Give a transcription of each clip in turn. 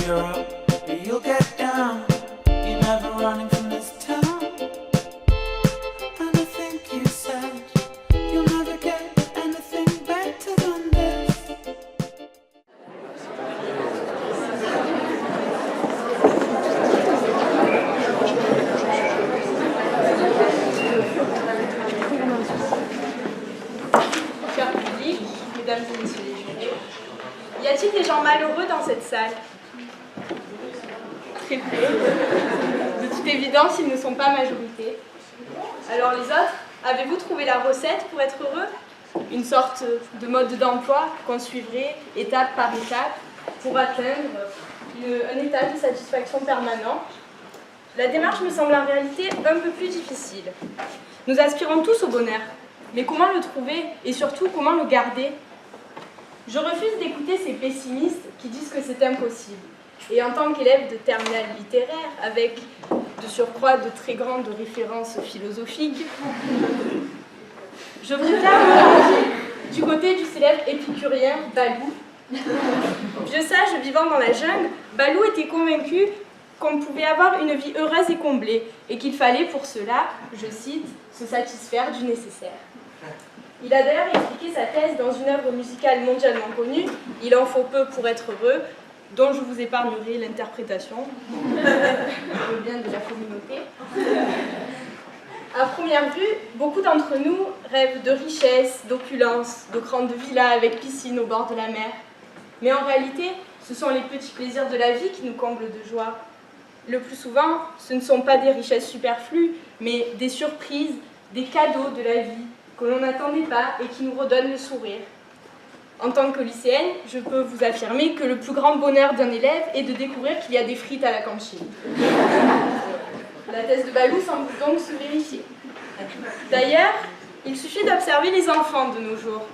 you're up, you'll get down. You're never running from this town. And I think you said you'll never get anything better than this. Cher public, mesdames et messieurs les jurés, y a-t-il des gens malheureux dans cette salle? Très peu. De toute évidence, ils ne sont pas majorité. Alors les autres, avez-vous trouvé la recette pour être heureux? Une sorte de mode d'emploi qu'on suivrait étape par étape pour atteindre un état de satisfaction permanent. La démarche me semble en réalité un peu plus difficile. Nous aspirons tous au bonheur, mais comment le trouver et surtout comment le garder? Je refuse d'écouter ces pessimistes qui disent que c'est impossible. Et en tant qu'élève de terminale littéraire, avec de surcroît de très grandes références philosophiques, je voudrais me ranger du côté du célèbre épicurien Balou. Vieux sage vivant dans la jungle, Balou était convaincu qu'on pouvait avoir une vie heureuse et comblée, et qu'il fallait pour cela, je cite, se satisfaire du nécessaire. Il a d'ailleurs expliqué sa thèse dans une œuvre musicale mondialement connue, Il en faut peu pour être heureux, dont je vous épargnerai l'interprétation, le bien de la communauté. À première vue, beaucoup d'entre nous rêvent de richesse, d'opulence, de grandes villas avec piscine au bord de la mer. Mais en réalité, ce sont les petits plaisirs de la vie qui nous comblent de joie. Le plus souvent, ce ne sont pas des richesses superflues, mais des surprises, des cadeaux de la vie que l'on n'attendait pas et qui nous redonnent le sourire. En tant que lycéenne, je peux vous affirmer que le plus grand bonheur d'un élève est de découvrir qu'il y a des frites à la cantine. La thèse de Balou semble donc se vérifier. D'ailleurs, il suffit d'observer les enfants de nos jours.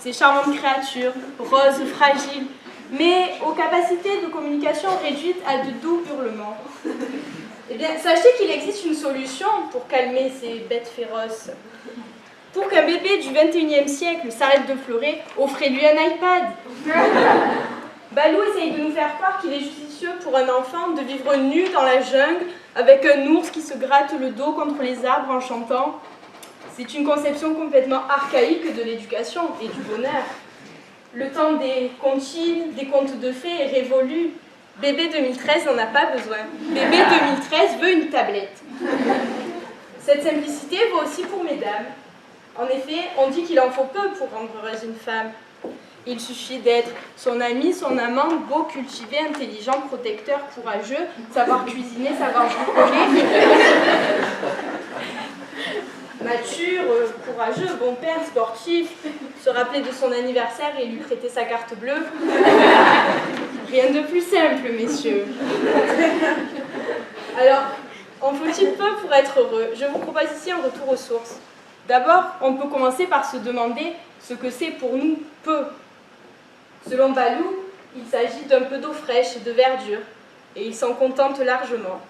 Ces charmantes créatures, roses, fragiles, mais aux capacités de communication réduites à de doux hurlements. Eh bien, sachez qu'il existe une solution pour calmer ces bêtes féroces. Pour qu'un bébé du 21e siècle s'arrête de pleurer, offrez-lui un iPad. Balou essaye de nous faire croire qu'il est judicieux pour un enfant de vivre nu dans la jungle avec un ours qui se gratte le dos contre les arbres en chantant. C'est une conception complètement archaïque de l'éducation et du bonheur. Le temps des comptines, des contes de fées est révolu. Bébé 2013 n'en a pas besoin. Bébé 2013 veut une tablette. Cette simplicité vaut aussi pour mesdames. En effet, on dit qu'il en faut peu pour rendre heureuse une femme. Il suffit d'être son ami, son amant, beau, cultivé, intelligent, protecteur, courageux, savoir cuisiner, savoir bricoler, mature, courageux, bon père, sportif, se rappeler de son anniversaire et lui prêter sa carte bleue. Rien de plus simple, messieurs. Alors, en faut-il peu pour être heureux? Je vous propose ici un retour aux sources. D'abord, on peut commencer par se demander ce que c'est pour nous peu. Selon Balou, il s'agit d'un peu d'eau fraîche, de verdure, et il s'en contente largement.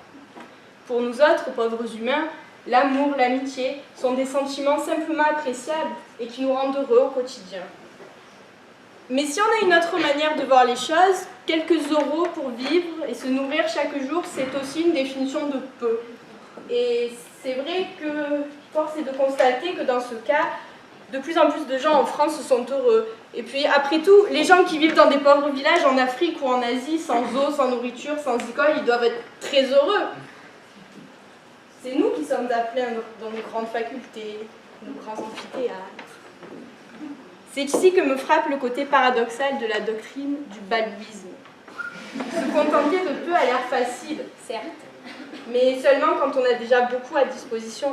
Pour nous autres, pauvres humains, l'amour, l'amitié sont des sentiments simplement appréciables et qui nous rendent heureux au quotidien. Mais si on a une autre manière de voir les choses, quelques euros pour vivre et se nourrir chaque jour, c'est aussi une définition de peu. Et c'est vrai que force est de constater que dans ce cas, de plus en plus de gens en France sont heureux. Et puis après tout, les gens qui vivent dans des pauvres villages en Afrique ou en Asie, sans eau, sans nourriture, sans école, ils doivent être très heureux. C'est nous qui sommes appelés dans nos grandes facultés, nos grands amphithéâtres. C'est ici que me frappe le côté paradoxal de la doctrine du balouisme. Se contenter de peu a l'air facile, certes, mais seulement quand on a déjà beaucoup à disposition.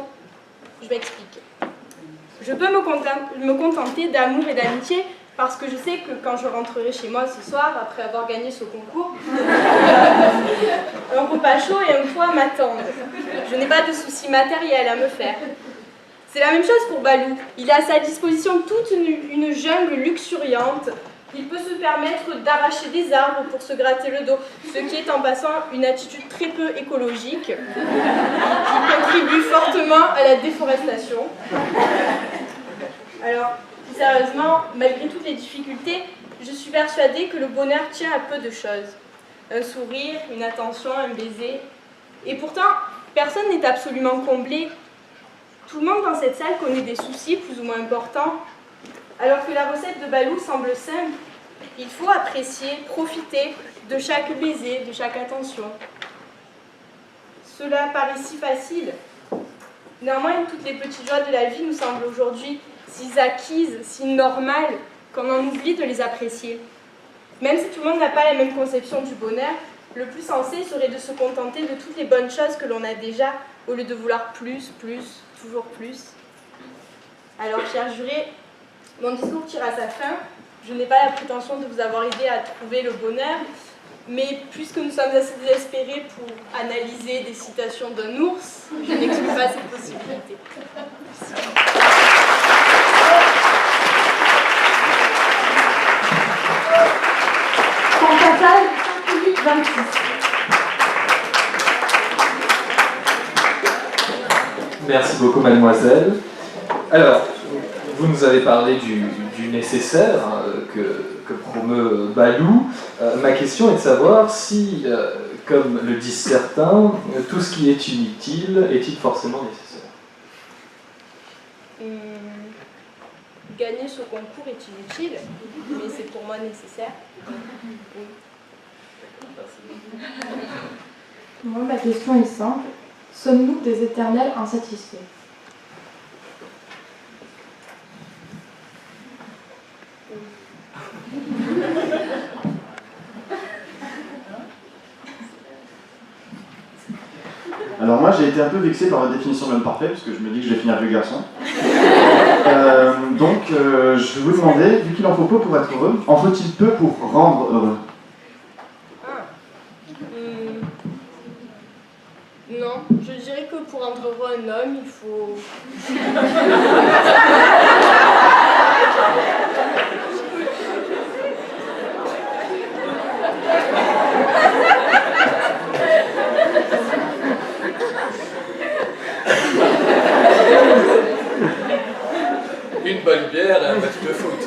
Je m'explique. Je peux me contenter d'amour et d'amitié parce que je sais que quand je rentrerai chez moi ce soir, après avoir gagné ce concours, un repas chaud et un toit m'attendent. Je n'ai pas de soucis matériels à me faire. C'est la même chose pour Balou. Il a à sa disposition toute une jungle luxuriante. Il peut se permettre d'arracher des arbres pour se gratter le dos, ce qui est en passant une attitude très peu écologique, qui contribue fortement à la déforestation. Alors, plus sérieusement, malgré toutes les difficultés, je suis persuadée que le bonheur tient à peu de choses. Un sourire, une attention, un baiser. Et pourtant, personne n'est absolument comblé. Tout le monde dans cette salle connaît des soucis plus ou moins importants. Alors que la recette de Balou semble simple, il faut apprécier, profiter de chaque baiser, de chaque attention. Cela paraît si facile. Néanmoins, toutes les petites joies de la vie nous semblent aujourd'hui si acquises, si normales, qu'on en oublie de les apprécier. Même si tout le monde n'a pas la même conception du bonheur, le plus sensé serait de se contenter de toutes les bonnes choses que l'on a déjà, au lieu de vouloir plus, toujours plus. Alors, chers jurés, mon discours tire à sa fin. Je n'ai pas la prétention de vous avoir aidé à trouver le bonheur, mais puisque nous sommes assez désespérés pour analyser des citations d'un ours, je n'exclus pas cette possibilité. Merci. Temps fatal, 5 minutes 26. Merci beaucoup, mademoiselle. Alors, vous nous avez parlé du nécessaire que promeut Balou. Ma question est de savoir si, comme le disent certains, tout ce qui est inutile est-il forcément nécessaire? Gagner ce concours est inutile, mais c'est pour moi nécessaire. Oui. Moi, ma question est simple. Sommes-nous des éternels insatisfaits? Alors moi j'ai été un peu vexé par la définition de l'homme parfait, parce que je me dis que je vais finir vieux garçon. Donc je vous demandais, vu qu'il en faut peu pour être heureux, en faut-il peu pour rendre heureux? Non, je dirais que pour rendre heureux un homme, il faut... Une bonne bière et un match de foot.